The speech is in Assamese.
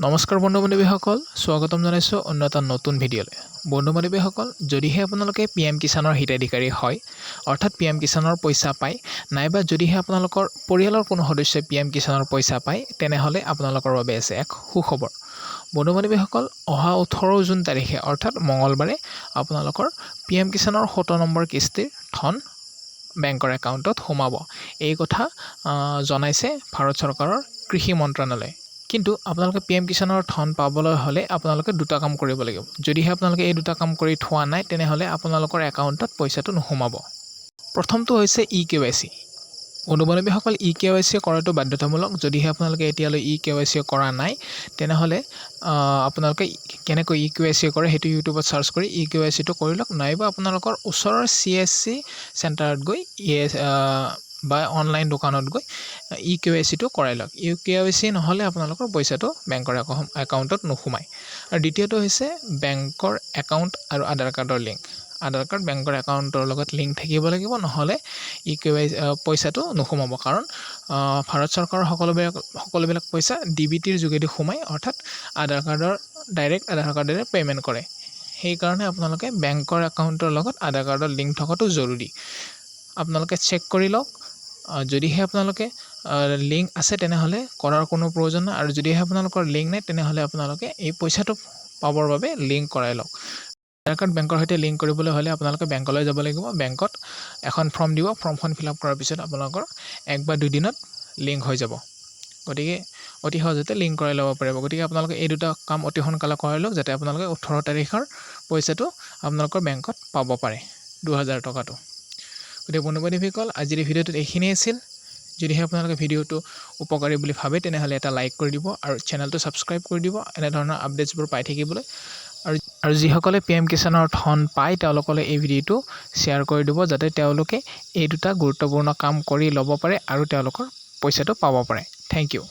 নমস্কাৰ বন্ধু-বান্ধৱীসকল, স্বাগতম জনাইছোঁ অন্য এটা নতুন ভিডিঅ'লৈ। বন্ধু-বান্ধৱীসকল, যদিহে আপোনালোকে PM কিষাণৰ হিতাধিকাৰী হয়, অৰ্থাৎ PM কিষাণৰ পইচা পায়, নাইবা যদিহে আপোনালোকৰ পৰিয়ালৰ কোনো সদস্যই PM কিষাণৰ পইচা পায়, তেনেহ'লে আপোনালোকৰ বাবে আছে এক সুখবৰ। বন্ধু-বান্ধৱীসকল, অহা 18 জুন তাৰিখে অৰ্থাৎ মঙলবাৰে আপোনালোকৰ PM কিষাণৰ 17 নম্বৰ কিস্তিৰ ধন বেংকৰ একাউণ্টত সোমাব। এই কথা জনাইছে ভাৰত চৰকাৰৰ কৃষি মন্ত্ৰালয়ে। কিন্তু আপোনালোকে PM কিষাণৰ ধন পাবলৈ হ'লে আপোনালোকে দুটা কাম কৰিব লাগিব। যদিহে আপোনালোকে এই দুটা কাম কৰি থোৱা নাই, তেনেহ'লে আপোনালোকৰ একাউণ্টত পইচাটো নোসোমাব। প্ৰথমটো হৈছে eKYC। বন্ধু-বান্ধৱীসকল, eKYC কৰাটো বাধ্যতামূলক। যদিহে আপোনালোকে এতিয়ালৈ eKYC কৰা নাই, তেনেহ'লে আপোনালোকে কেনেকৈ eKYC কৰে সেইটো ইউটিউবত চাৰ্চ কৰি eKYCটো কৰি লওক, নাইবা আপোনালোকৰ ওচৰৰ CSC চেণ্টাৰত গৈ বা অনলাইন দোকানত গৈ eKYCটো কৰাই লওক। eKYC নহ'লে আপোনালোকৰ পইচাটো বেংকৰ একাউণ্টত নোসোমায়। আৰু দ্বিতীয়টো হৈছে বেংকৰ একাউণ্ট আৰু আধাৰ কাৰ্ডৰ লিংক। আধাৰ কাৰ্ড বেংকৰ একাউণ্টৰ লগত লিংক থাকিব লাগিব, নহ'লে eKYC পইচাটো নোসোমাব। কাৰণ ভাৰত চৰকাৰৰ সকলোবিলাক পইচা DBTৰ যোগেদি সোমায়, অৰ্থাৎ আধাৰ কাৰ্ডেৰে পে'মেণ্ট কৰে। সেইকাৰণে আপোনালোকে বেংকৰ একাউণ্টৰ লগত আধাৰ কাৰ্ডৰ লিংক থকাটো জৰুৰী। আপোনালোকে চেক কৰি লওক। যদিহে আপোনালোকে লিংক আছে তেনেহ'লে কৰাৰ কোনো প্ৰয়োজন নাই, আৰু যদিহে আপোনালোকৰ লিংক নাই তেনেহ'লে আপোনালোকে এই পইচাটো পাবৰ বাবে লিংক কৰাই লওক। আধাৰ কাৰ্ড বেংকৰ সৈতে লিংক কৰিবলৈ হ'লে আপোনালোকে বেংকলৈ যাব লাগিব। বেংকত এখন ফৰ্ম দিব, ফৰ্মখন ফিল আপ কৰাৰ পিছত আপোনালোকৰ 1 বা 2 দিনত লিংক হৈ যাব। গতিকে অতি সহজতে লিংক কৰাই ল'ব পাৰিব। গতিকে আপোনালোকে এই দুটা কাম অতি সোনকালে কৰাই লওক, যাতে আপোনালোকে 18 তাৰিখৰ পইচাটো আপোনালোকৰ বেংকত পাব পাৰে, 2000 টকাটো। গতিকে বন্ধু-বান্ধৱীসকল, আজিৰ এই ভিডিঅ'টোত এইখিনিয়ে আছিল। যদিহে আপোনালোকে ভিডিঅ'টো উপকাৰী বুলি ভাবে তেনেহ'লে এটা লাইক কৰি দিব আৰু চেনেলটো ছাবস্ক্ৰাইব কৰি দিব এনেধৰণৰ আপডেটছবোৰ পাই থাকিবলৈ। আৰু যিসকলে PM কিষাণৰ ধন পায় তেওঁলোকলৈ এই ভিডিঅ'টো শ্বেয়াৰ কৰি দিব, যাতে তেওঁলোকে এই দুটা গুৰুত্বপূৰ্ণ কাম কৰি ল'ব পাৰে আৰু তেওঁলোকৰ পইচাটো পাব পাৰে। Thank U.